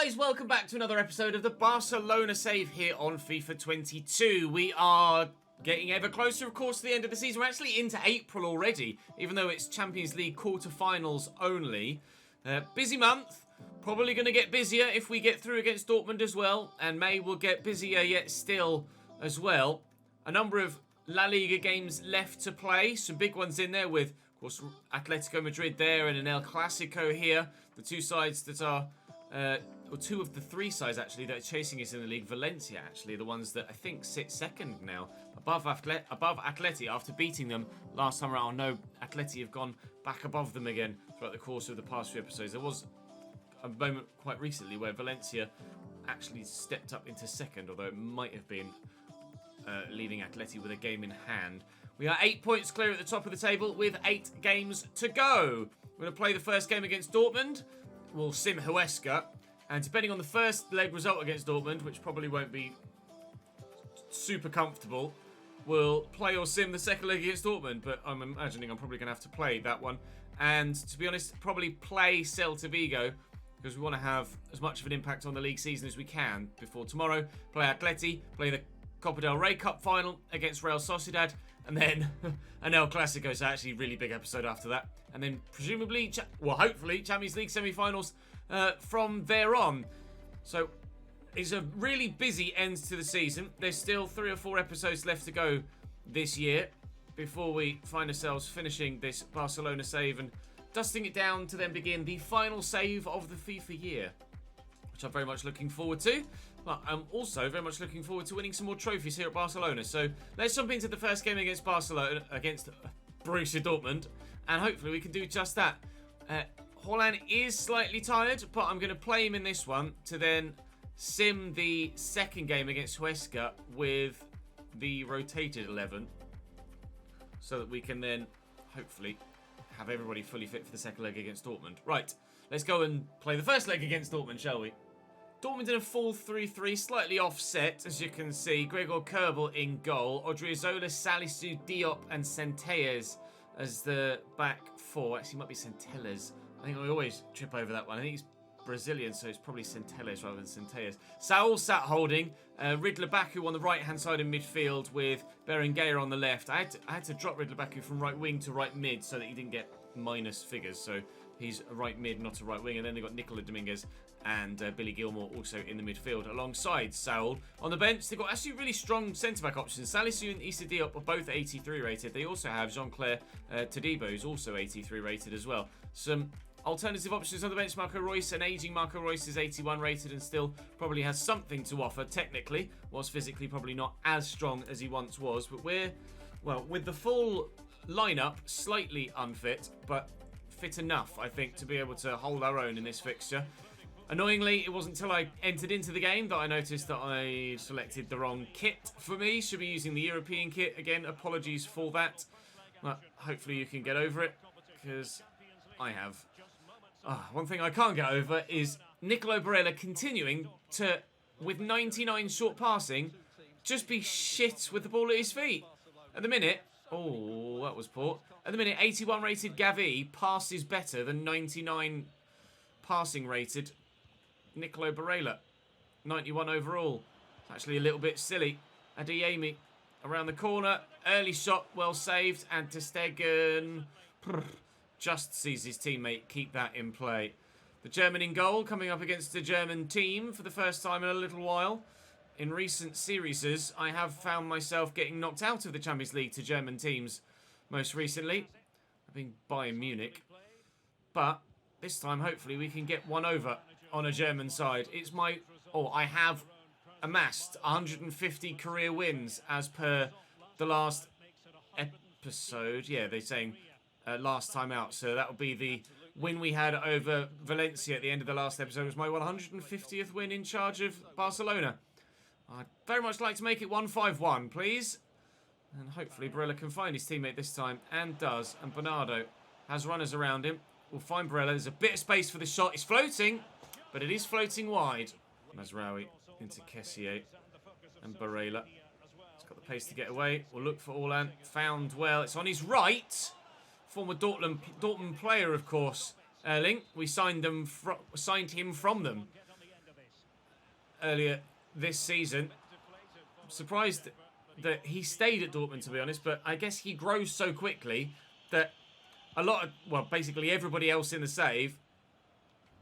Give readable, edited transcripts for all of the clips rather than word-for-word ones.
guys, welcome back to another episode of the Barcelona save here on FIFA 22. We are getting ever closer, of course, to the end of the season. We're actually into April already, even though it's Champions League quarterfinals only. Busy month, probably going to get busier if we get through against Dortmund as well, and May will get busier yet still as well. A number of La Liga games left to play, some big ones in there with, of course, Atletico Madrid there and an El Clasico here. The two sides that are... or two of the three sides actually that are chasing us in the league. Valencia actually, the ones that I think sit second now, above Atleti after beating them last time around. No, Atleti have gone back above them again throughout the course of the past few episodes. There was a moment quite recently where Valencia actually stepped up into second, although it might have been leaving Atleti with a game in hand. We are 8 points clear at the top of the table with 8 games to go. We're going to play the first game against Dortmund. We'll sim Huesca, and depending on the first leg result against Dortmund, which probably won't be super comfortable, we'll play or sim the second leg against Dortmund, but I'm imagining I'm probably going to have to play that one. And to be honest, probably play Celta Vigo, because we want to have as much of an impact on the league season as we can before tomorrow. Play Atleti, play the Copa del Rey Cup final against Real Sociedad, and then an El Clasico, so actually really big episode after that. And then presumably, hopefully, Champions League semi-finals from there on. So it's a really busy end to the season. There's still 3 or 4 episodes left to go this year before we find ourselves finishing this Barcelona save and dusting it down to then begin the final save of the FIFA year, which I'm very much looking forward to. But I'm also very much looking forward to winning some more trophies here at Barcelona. So let's jump into the first game against Barcelona, against Borussia Dortmund, and hopefully we can do just that. Haaland is slightly tired, but I'm going to play him in this one to then sim the second game against Huesca with the rotated 11, so that we can then hopefully have everybody fully fit for the second leg against Dortmund. Right, let's go and play the first leg against Dortmund, shall we? Dortmund in a full 3-3, slightly offset, as you can see. Gregor Kerbel in goal. Odriozola, Salisu, Diop, and Centelles as the back four. Actually, it might be Centelles. I think I always trip over that one. I think he's Brazilian, so it's probably Centelles rather than Centelles. Saul sat holding. Riedler Baku on the right-hand side in midfield with Berenguer on the left. I had to drop Riedler Baku from right wing to right mid so that he didn't get minus figures. So he's a right mid, not a right wing. And then they've got Nicola Dominguez and Billy Gilmore also in the midfield alongside Saul. On the bench, they've got actually really strong centre-back options. Salisu and Issa Diop are both 83 rated. They also have Jean-Claire Todibo, who's also 83 rated as well. Some alternative options on the bench. Marco Reus, an ageing Marco Reus, is 81 rated and still probably has something to offer technically, whilst physically probably not as strong as he once was. But we're, well, with the full lineup, slightly unfit, but fit enough, I think, to be able to hold our own in this fixture. Annoyingly, it wasn't until I entered into the game that I noticed that I selected the wrong kit for me. Should be using the European kit. Again, apologies for that. But hopefully you can get over it, because I have. One thing I can't get over is Nicolo Barella continuing to, with 99 short passing, just be shit with the ball at his feet. At the minute, oh, that was poor. At the minute, 81 rated Gavi passes better than 99 passing rated Nicolo Barella. 91 overall. It's actually a little bit silly. Adeyemi around the corner. Early shot, well saved. And Ter Stegen just sees his teammate keep that in play. The German in goal, coming up against a German team for the first time in a little while. In recent series, I have found myself getting knocked out of the Champions League to German teams most recently. I've been Bayern Munich. But this time, hopefully, we can get one over on a German side. It's my... Oh, I have amassed 150 career wins as per the last episode. Yeah, they're saying last time out. So that would be the win we had over Valencia at the end of the last episode. It was my 150th win in charge of Barcelona. I'd very much like to make it 1-5-1, please. And hopefully Barella can find his teammate this time, and does. And Bernardo has runners around him. We'll find Barella. There's a bit of space for the shot. It's floating, but it is floating wide. Mazraoui into Kessier and Barella. He's got the pace to get away. We'll look for Orlan. Found well. It's on his right. Former Dortmund player, of course. Erling. We signed him from them. earlier this season. I'm surprised that he stayed at Dortmund, to be honest, but I guess he grows so quickly that basically everybody else in the save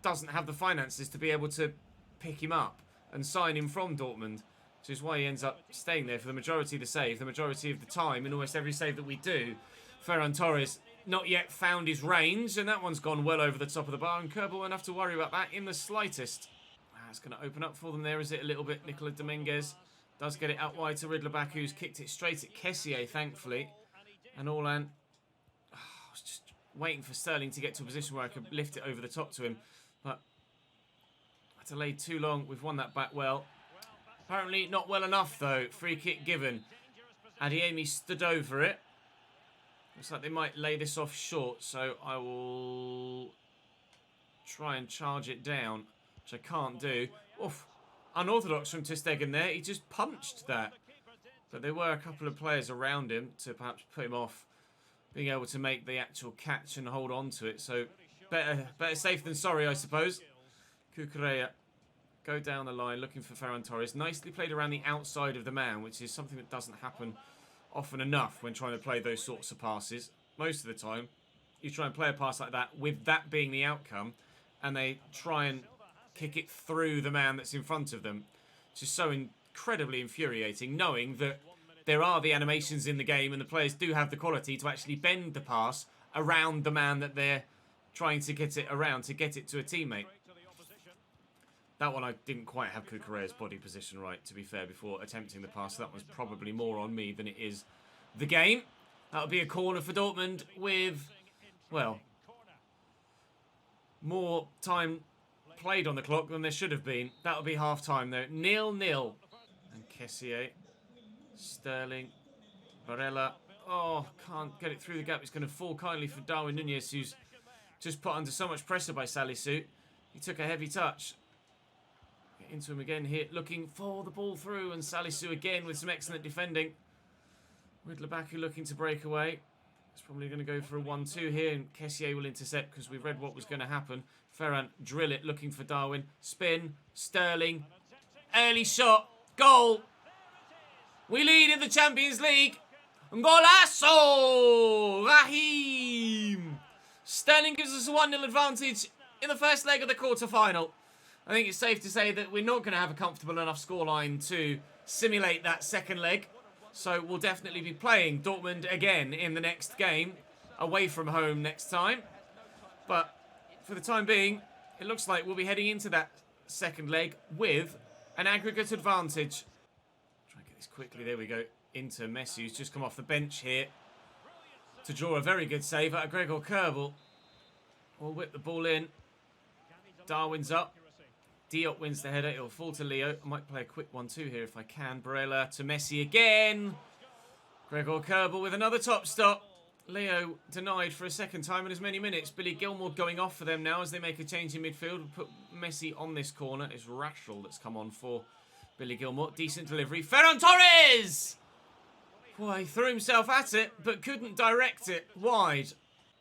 doesn't have the finances to be able to pick him up and sign him from Dortmund, which is why he ends up staying there for the majority of the save, the majority of the time, in almost every save that we do. Ferran Torres not yet found his range, and that one's gone well over the top of the bar, and Kerbal won't have to worry about that in the slightest. It's going to open up for them there, is it, a little bit? Nicola Dominguez does get it out wide to Ridler-Back, who's kicked it straight at Kessié, thankfully. And Orlan, I was just waiting for Sterling to get to a position where I could lift it over the top to him, but I delayed too long. We've won that back well. Apparently not well enough, though. Free kick given. Adeyemi stood over it. Looks like they might lay this off short, so I will try and charge it down, which I can't do. Oof. Unorthodox from ter Stegen there. He just punched that. But there were a couple of players around him to perhaps put him off being able to make the actual catch and hold on to it. So better safe than sorry, I suppose. Cucurella go down the line looking for Ferran Torres. Nicely played around the outside of the man, which is something that doesn't happen often enough when trying to play those sorts of passes. Most of the time, you try and play a pass like that with that being the outcome, and they try and kick it through the man that's in front of them. It's just so incredibly infuriating, knowing that there are the animations in the game and the players do have the quality to actually bend the pass around the man that they're trying to get it around, to get it to a teammate. That one I didn't quite have Cucurella's body position right, to be fair, before attempting the pass. That was probably more on me than it is the game. That'll be a corner for Dortmund with, well, more time played on the clock than there should have been. That'll be half-time, though. 0-0. And Kessié, Sterling, Varela. Oh, can't get it through the gap. It's going to fall kindly for Darwin Núñez, who's just put under so much pressure by Salisu. He took a heavy touch. Get into him again here, looking for the ball through, and Salisu again with some excellent defending. Ridler-Back looking to break away. It's probably going to go for a 1-2 here, and Kessié will intercept because we've read what was going to happen. Ferran drill it, looking for Darwin. Spin, Sterling. Early shot, goal. We lead in the Champions League. Golazo! Raheem! Sterling gives us a 1-0 advantage in the first leg of the quarter-final. I think it's safe to say that we're not going to have a comfortable enough scoreline to simulate that second leg. So we'll definitely be playing Dortmund again in the next game, away from home next time. But for the time being, it looks like we'll be heading into that second leg with an aggregate advantage. Try and get this quickly. There we go. Into Messi, who's just come off the bench here to draw a very good save out of Gregor Kerbal. We'll whip the ball in. Darwin's up. Diop wins the header. It'll fall to Leo. I might play a quick 1-2 here if I can. Barella to Messi again. Gregor Kerbal with another top stop. Leo denied for a second time in as many minutes. Billy Gilmour going off for them now as they make a change in midfield. We'll put Messi on this corner. It's Rashel that's come on for Billy Gilmour. Decent delivery. Ferran Torres! Boy, he threw himself at it, but couldn't direct it wide.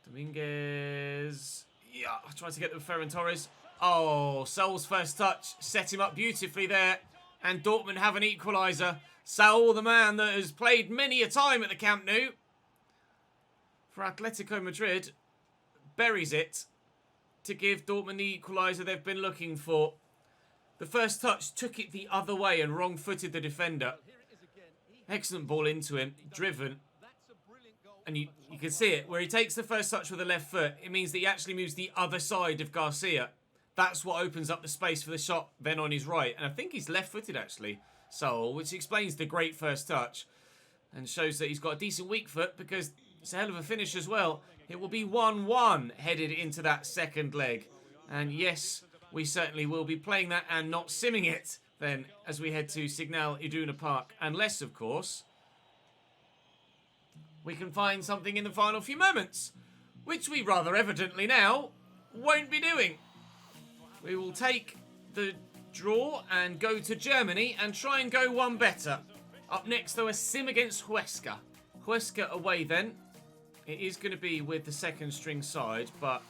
Dominguez. Yeah, I tried to get them Ferran Torres. Oh, Saul's first touch set him up beautifully there. And Dortmund have an equaliser. Saul, the man that has played many a time at the Camp Nou for Atletico Madrid, buries it to give Dortmund the equaliser they've been looking for. The first touch took it the other way and wrong-footed the defender. Excellent ball into him, driven. And you can see it, where he takes the first touch with the left foot, it means that he actually moves the other side of Garcia. That's what opens up the space for the shot then on his right. And I think he's left-footed, actually, Saul, which explains the great first touch. And shows that he's got a decent weak foot because it's a hell of a finish as well. It will be 1-1 headed into that second leg. And yes, we certainly will be playing that and not simming it then as we head to Signal Iduna Park. Unless, of course, we can find something in the final few moments, which we rather evidently now won't be doing. We will take the draw and go to Germany and try and go one better. Up next, though, a sim against Huesca. Huesca away then. It is going to be with the second string side, but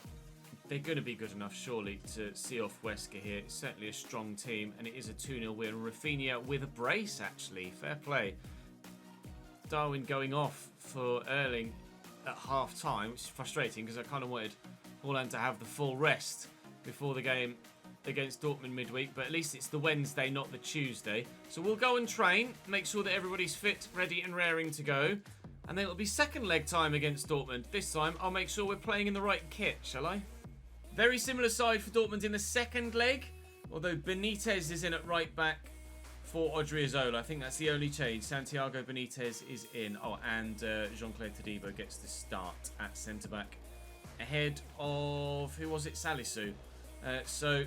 they're going to be good enough, surely, to see off Huesca here. It's certainly a strong team, and it is a 2-0 win. Rafinha with a brace, actually. Fair play. Darwin going off for Erling at half-time, which is frustrating because I kind of wanted Haaland to have the full rest before the game against Dortmund midweek, but at least it's the Wednesday, not the Tuesday. So we'll go and train, make sure that everybody's fit, ready and raring to go. And then it'll be second leg time against Dortmund. This time, I'll make sure we're playing in the right kit, shall I? Very similar side for Dortmund in the second leg, although Benitez is in at right back for Odriozola. I think that's the only change. Santiago Benitez is in. Oh, and Jean-Claude Todibo gets the start at centre-back ahead of, who was it? Salisu. So,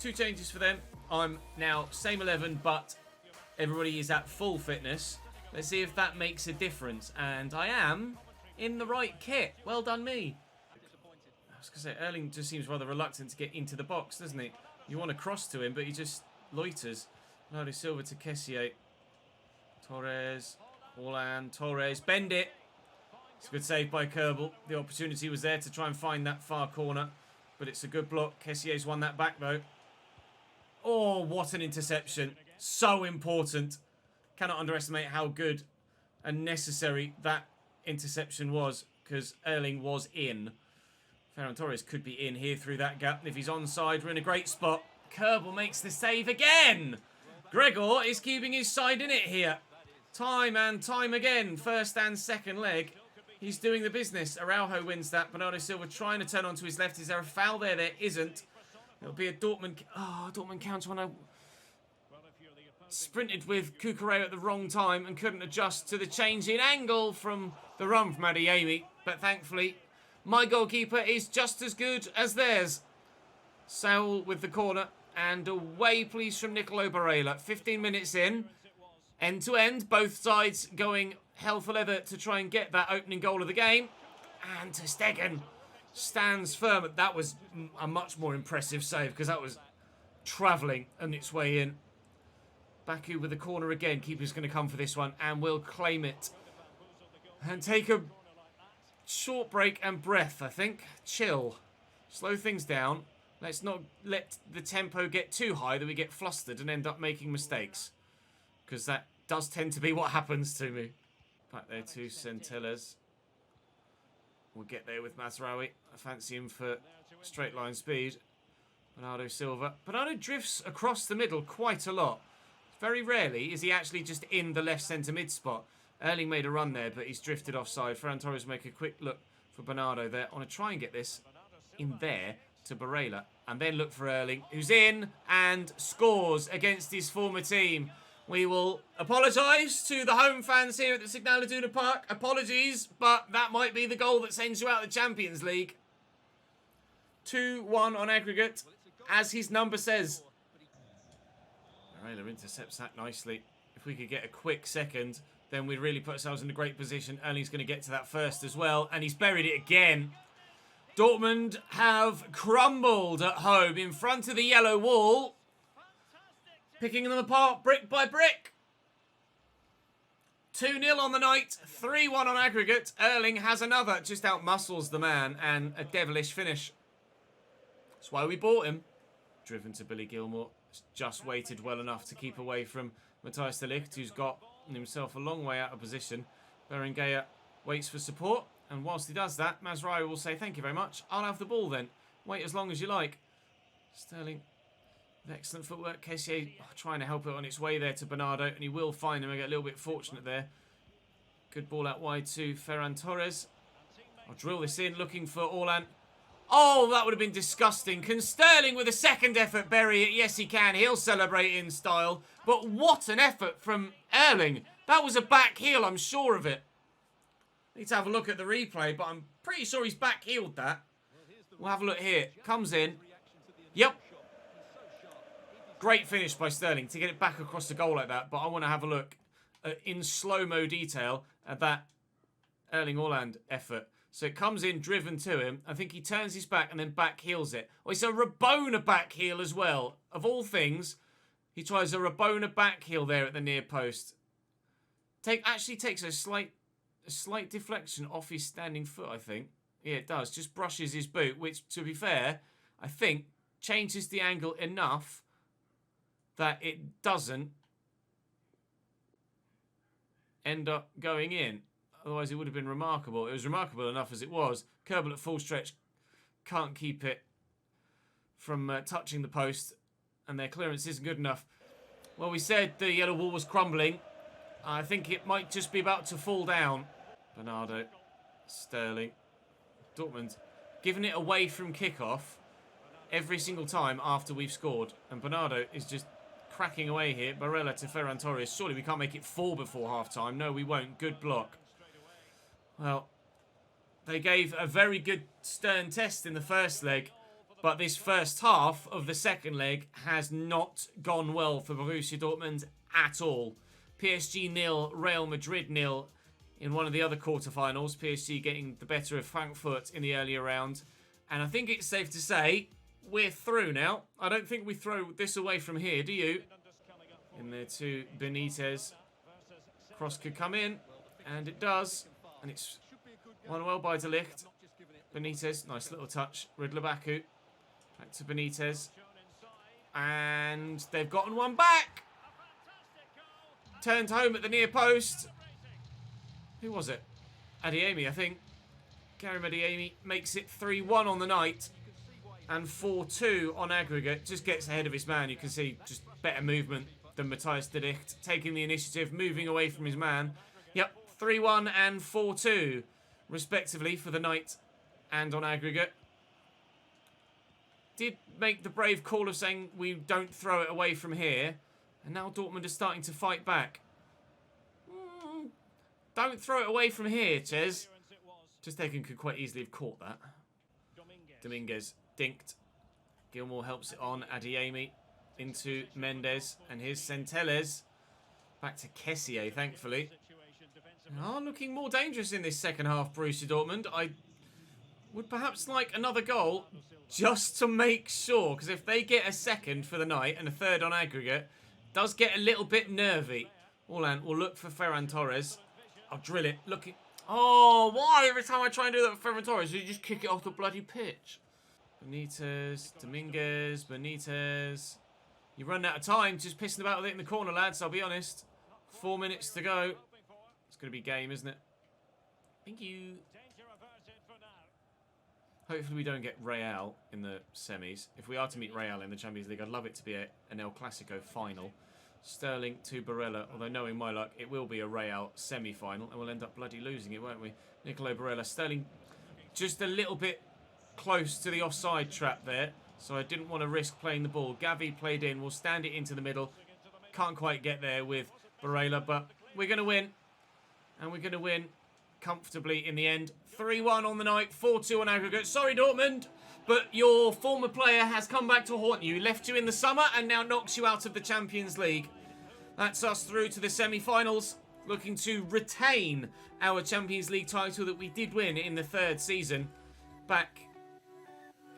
2 changes for them. I'm now same 11, but everybody is at full fitness. Let's see if that makes a difference. And I am in the right kit. Well done me. I was going to say, Erling just seems rather reluctant to get into the box, doesn't he? You want to cross to him, but he just loiters. Bernardo Silva to Kessié. Torres. Haaland. Torres. Bend it. It's a good save by Kerbal. The opportunity was there to try and find that far corner. But it's a good block. Kessié's won that back, though. Oh, what an interception. So important. Cannot underestimate how good and necessary that interception was, because Erling was in. Ferran Torres could be in here through that gap. And if he's onside, we're in a great spot. Kerbal makes the save again. Gregor is keeping his side in it here. Time and time again. First and second leg. He's doing the business. Araujo wins that. Bernardo Silva trying to turn onto his left. Is there a foul there? There isn't. It'll be a Dortmund. Oh, Dortmund counter when I sprinted with Cucurella at the wrong time and couldn't adjust to the change in angle from the run from Adeyemi. But thankfully, my goalkeeper is just as good as theirs. Saul with the corner. And away, please, from Nicolo Barella. 15 minutes in. End to end. Both sides going hell for leather to try and get that opening goal of the game. And ter Stegen stands firm. That was a much more impressive save because that was travelling on its way in. Baku with the corner again. Keeper's going to come for this one and will claim it. And take a short break and breath, I think. Chill. Slow things down. Let's not let the tempo get too high that we get flustered and end up making mistakes. Because that does tend to be what happens to me. Back there to Centelles. We'll get there with Mazraoui. I fancy him for straight line speed. Bernardo Silva. Bernardo drifts across the middle quite a lot. Very rarely is he actually just in the left centre mid spot. Erling made a run there, but he's drifted offside. Ferran Torres make a quick look for Bernardo there. I want to try and get this in there to Barella. And then look for Erling, who's in and scores against his former team. We will apologise to the home fans here at the Signal Iduna Park. Apologies, but that might be the goal that sends you out of the Champions League. 2-1 on aggregate, as his number says. Barella intercepts that nicely. If we could get a quick second, then we'd really put ourselves in a great position. Erling's going to get to that first as well, and he's buried it again. Dortmund have crumbled at home in front of the yellow wall. Picking them apart brick by brick. 2-0 on the night, 3-1 on aggregate. Erling has another, just out-muscles the man, and a devilish finish. That's why we bought him. Driven to Billy Gilmore. Just waited well enough to keep away from Matthijs de Ligt, who's got himself a long way out of position. Berenguer waits for support, and whilst he does that, Mazraoui will say, thank you very much. I'll have the ball then. Wait as long as you like. Sterling, with excellent footwork. Kessié trying to help it on its way there to Bernardo, and he will find him. I get a little bit fortunate there. Good ball out wide to Ferran Torres. I'll drill this in, looking for Orlan. Oh, that would have been disgusting. Can Sterling with a second effort bury it? Yes, he can. He'll celebrate in style. But what an effort from Erling. That was a back heel, I'm sure of it. Need to have a look at the replay, but I'm pretty sure he's back heeled that. We'll have a look here. Comes in. Yep. Great finish by Sterling to get it back across the goal like that. But I want to have a look in slow-mo detail at that Erling Haaland effort. So it comes in, driven to him. I think he turns his back and then back heels it. Oh, it's a Rabona back heel as well. Of all things, he tries a Rabona back heel there at the near post. Actually takes a slight deflection off his standing foot, I think. Yeah, it does. Just brushes his boot, which, to be fair, I think changes the angle enough that it doesn't end up going in. Otherwise, it would have been remarkable. It was remarkable enough as it was. Kerbal at full stretch can't keep it from touching the post, and their clearance isn't good enough. Well, we said the yellow wall was crumbling. I think it might just be about to fall down. Bernardo, Sterling, Dortmund giving it away from kickoff every single time after we've scored. And Bernardo is just cracking away here. Barella to Ferran Torres. Surely we can't make it 4 before half-time. No, we won't. Good block. Well, they gave a very good stern test in the first leg, but this first half of the second leg has not gone well for Borussia Dortmund at all. PSG 0, Real Madrid 0 in one of the other quarterfinals. PSG getting the better of Frankfurt in the earlier round. And I think it's safe to say we're through now. I don't think we throw this away from here, do you? In there to Benitez. Cross could come in, and it does. And it's won well by De Ligt. Benitez, nice little touch. Riddler Baku. Back to Benitez. And they've gotten one back. Turned home at the near post. Who was it? Adeyemi, I think. Karim Adeyemi makes it 3-1 on the night. And 4-2 on aggregate. Just gets ahead of his man. You can see just better movement than Matthias de Ligt. Taking the initiative, moving away from his man. Yep, 3-1 and 4-2, respectively, for the night and on aggregate. Did make the brave call of saying we don't throw it away from here. And now Dortmund is starting to fight back. Don't throw it away from here, Ches. Just thinking could quite easily have caught that. Dominguez dinked. Gilmour helps it on. Adeyemi into Mendes. And here's Centelles. Back to Kessié, thankfully. Are looking more dangerous in this second half, Borussia Dortmund. I would perhaps like another goal just to make sure. Because if they get a second for the night and a third on aggregate, does get a little bit nervy. Orlan will look for Ferran Torres. I'll drill it. Looking. Oh, why every time I try and do that with Ferran Torres, you just kick it off the bloody pitch? Benitez, Dominguez, Benitez. You run out of time just pissing about with it in the corner, lads, I'll be honest. 4 minutes to go. It's going to be game, isn't it? Thank you. Hopefully we don't get Real in the semis. If we are to meet Real in the Champions League, I'd love it to be an El Clasico final. Sterling to Barella, although knowing my luck, it will be a Real semi-final, and we'll end up bloody losing it, won't we? Nicolo Barella. Sterling just a little bit close to the offside trap there, so I didn't want to risk playing the ball. Gavi played in, we'll stand it into the middle. Can't quite get there with Barella, but we're going to win, and we're going to win comfortably in the end. 3-1 on the night, 4-2 on aggregate. Sorry, Dortmund, but your former player has come back to haunt you. He left you in the summer and now knocks you out of the Champions League. That's us through to the semi-finals, looking to retain our Champions League title that we did win in the third season back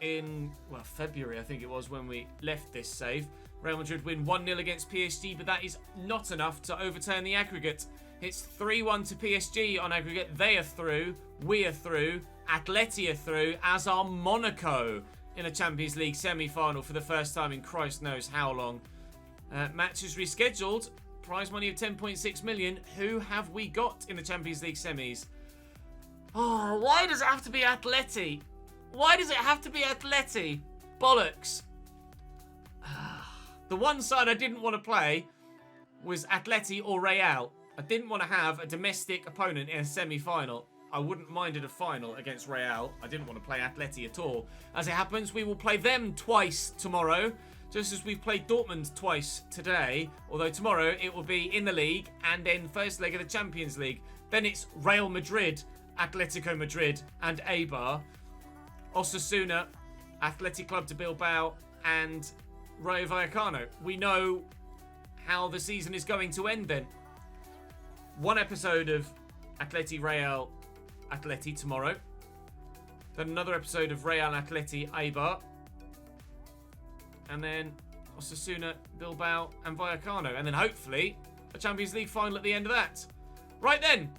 in, well, February, I think it was, when we left this save. Real Madrid win 1-0 against PSG, but that is not enough to overturn the aggregate. It's 3-1 to PSG on aggregate. They are through. We are through. Atleti are through, as are Monaco in a Champions League semi-final for the first time in Christ knows how long. Matches rescheduled. Prize money of 10.6 million. Who have we got in the Champions League semis? Oh, why does it have to be Atleti? Why does it have to be Atleti? Bollocks. The one side I didn't want to play was Atleti or Real. I didn't want to have a domestic opponent in a semi-final. I wouldn't mind in a final against Real. I didn't want to play Atleti at all. As it happens, we will play them twice tomorrow, just as we've played Dortmund twice today. Although tomorrow it will be in the league and then first leg of the Champions League. Then it's Real Madrid, Atletico Madrid and Eibar. Osasuna, Athletic Club de Bilbao and Rayo Vallecano. We know how the season is going to end then. One episode of Atleti Real Atleti tomorrow. Then another episode of Real Atleti Eibar. And then Osasuna, Bilbao and Vallecano. And then hopefully a Champions League final at the end of that. Right then.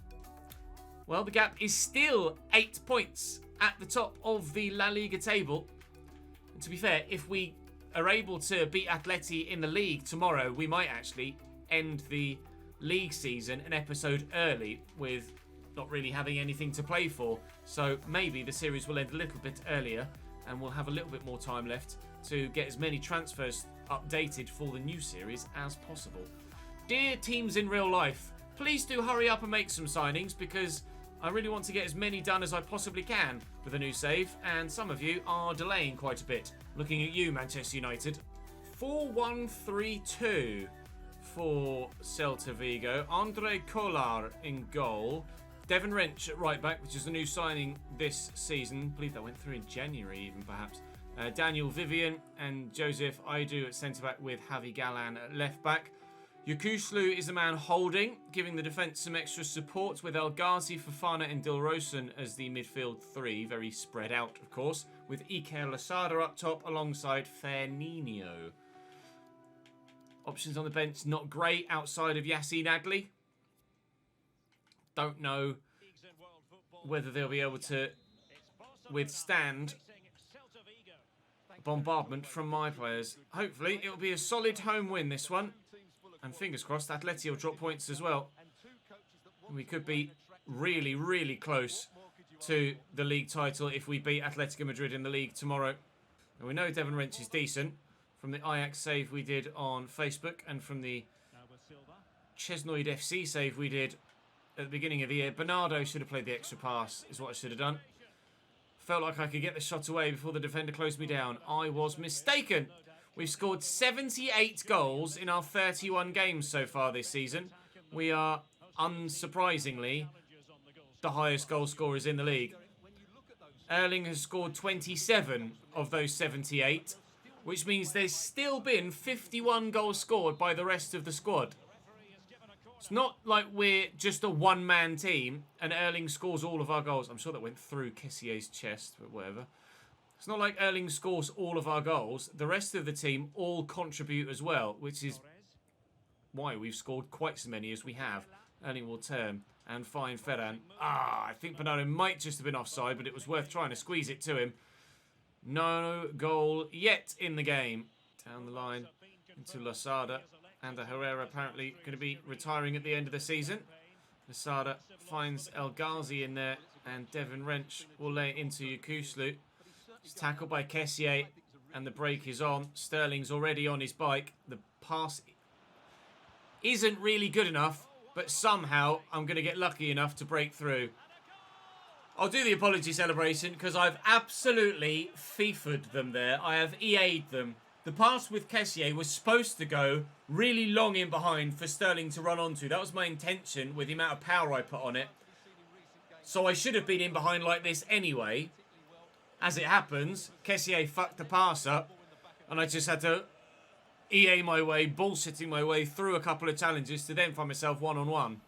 Well, the gap is still 8 points. at the top of the La Liga table. And to be fair, if we are able to beat Atleti in the league tomorrow, we might actually end the league season an episode early with not really having anything to play for. So maybe the series will end a little bit earlier and we'll have a little bit more time left to get as many transfers updated for the new series as possible. Dear teams in real life, please do hurry up and make some signings because I really want to get as many done as I possibly can with a new save, and some of you are delaying quite a bit. Looking at you, Manchester United. 4-1-3-2 for Celta Vigo. Andre Kolar in goal. Devon Wrench at right back, which is the new signing this season. I believe that went through in January even, perhaps. Daniel Vivian and Joseph Aidu at centre-back with Javi Galan at left-back. Yukuslu is the man holding, giving the defence some extra support with El Ghazi, Fofana and Dilrosun as the midfield three. Very spread out, of course, with Iker Lasada up top alongside Fernino. Options on the bench, not great outside of Yassine Adli. Don't know whether they'll be able to withstand bombardment from my players. Hopefully, it will be a solid home win, this one. And fingers crossed, Atleti will drop points as well. We could be really, really close to the league title if we beat Atletico Madrid in the league tomorrow. And we know Devon Wrench is decent from the Ajax save we did on Facebook and from the ChesnoidFC save we did at the beginning of the year. Bernardo should have played the extra pass, is what I should have done. Felt like I could get the shot away before the defender closed me down. I was mistaken. We've scored 78 goals in our 31 games so far this season. We are, unsurprisingly, the highest goal scorers in the league. Erling has scored 27 of those 78, which means there's still been 51 goals scored by the rest of the squad. It's not like we're just a one-man team and Erling scores all of our goals. I'm sure that went through Kessier's chest, but whatever. It's not like Erling scores all of our goals. The rest of the team all contribute as well, which is why we've scored quite so many as we have. Erling will turn and find Ferran. I think Bernardo might just have been offside, but it was worth trying to squeeze it to him. No goal yet in the game. Down the line into Lasada. And Herrera apparently going to be retiring at the end of the season. Lasada finds El Ghazi in there, and Devon Wrench will lay it into Yukuslu. It's tackled by Kessier, and the break is on. Sterling's already on his bike. The pass isn't really good enough, but somehow I'm going to get lucky enough to break through. I'll do the apology celebration because I've absolutely FIFA'd them there. I have EA'd them. The pass with Kessier was supposed to go really long in behind for Sterling to run onto. That was my intention with the amount of power I put on it. So I should have been in behind like this anyway. As it happens, Kessier fucked the pass up, and I just had to EA my way, bullshitting my way through a couple of challenges to then find myself one-on-one.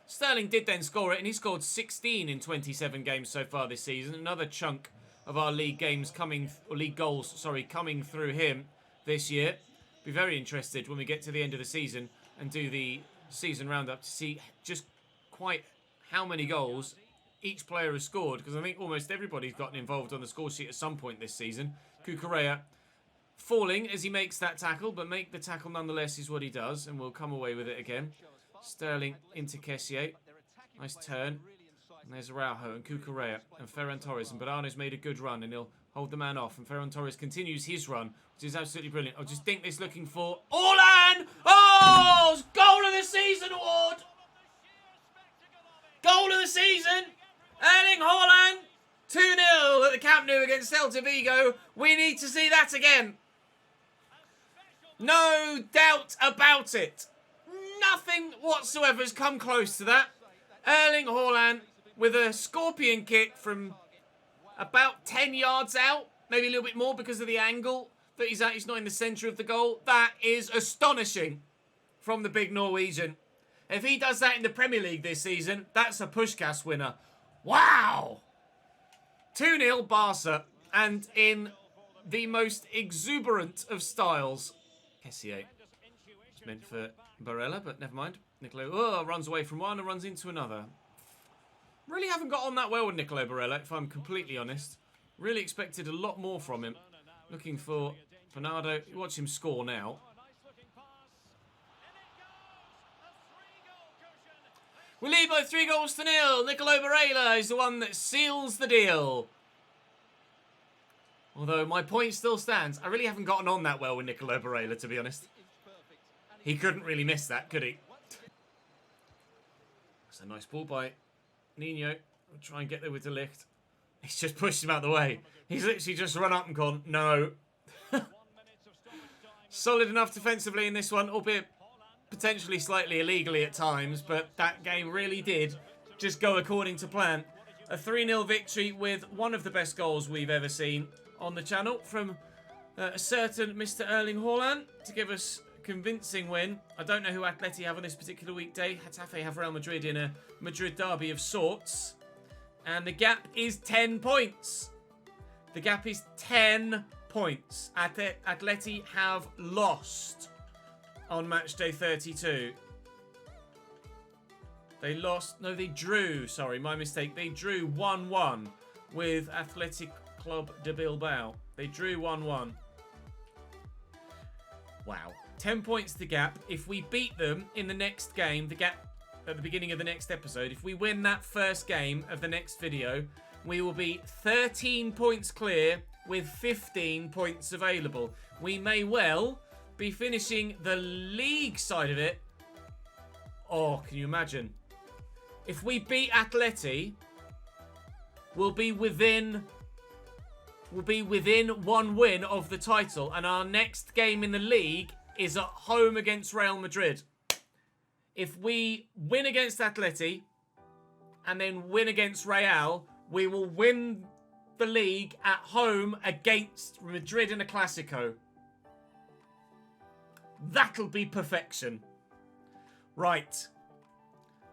Sterling did then score it, and he scored 16 in 27 games so far this season. Another chunk of our league games coming, or league goals, sorry, coming through him this year. Be very interested when we get to the end of the season and do the season roundup to see just quite how many goals each player has scored, because I think almost everybody's gotten involved on the score sheet at some point this season. Cucurella falling as he makes that tackle, but make the tackle nonetheless is what he does, and we'll come away with it again. Sterling into Kessier. Nice turn. And there's Araujo and Cucurella and Ferran Torres, and Bernardo's made a good run, and he'll hold the man off, and Ferran Torres continues his run, which is absolutely brilliant. I'll just think this looking for Orlan! Oh! Goal of the season award! Goal of the season! Erling Haaland, 2-0 at the Camp Nou against Celta Vigo. We need to see that again. No doubt about it. Nothing whatsoever has come close to that. Erling Haaland with a scorpion kick from about 10 yards out. Maybe a little bit more because of the angle that he's at. He's not in the centre of the goal. That is astonishing from the big Norwegian. If he does that in the Premier League this season, that's a Puskás winner. Wow! 2-0 Barca, and in the most exuberant of styles. Kessier. It's meant for Barella, but never mind. Nicolo runs away from one and runs into another. Really haven't got on that well with Nicolo Barella, if I'm completely honest. Really expected a lot more from him. Looking for Bernardo. Watch him score now. We lead by 3-0. Nicolo Barella is the one that seals the deal. Although my point still stands. I really haven't gotten on that well with Nicolo Barella, to be honest. He couldn't really miss that, could he? That's a nice ball by Nino. I'll try and get there with De Ligt. He's just pushed him out of the way. He's literally just run up and gone, no. Solid enough defensively in this one, albeit potentially slightly illegally at times, but that game really did just go according to plan. A 3-0 victory with one of the best goals we've ever seen on the channel from a certain Mr. Erling Haaland to give us a convincing win. I don't know who Atleti have on this particular weekday. Getafe have Real Madrid in a Madrid derby of sorts. And the gap is 10 points. The gap is 10 points. Atleti have lost on match day 32. They lost. No, they drew. Sorry, my mistake. They drew 1-1 with Athletic Club de Bilbao. They drew 1-1. Wow. 10 points the gap. If we beat them in the next game, the gap at the beginning of the next episode, if we win that first game of the next video, we will be 13 points clear with 15 points available. We may well be finishing the league side of it. Oh, can you imagine? If we beat Atleti, we'll be within one win of the title, and our next game in the league is at home against Real Madrid. If we win against Atleti and then win against Real, we will win the league at home against Madrid in a Clásico. That'll be perfection. Right.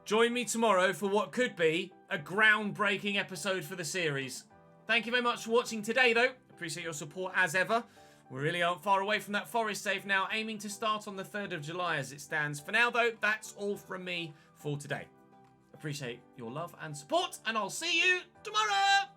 Join me tomorrow for what could be a groundbreaking episode for the series. Thank you very much for watching today, though. Appreciate your support as ever. We really aren't far away from that Forest save now, aiming to start on the 3rd of July as it stands. For now, though, that's all from me for today. Appreciate your love and support, and I'll see you tomorrow!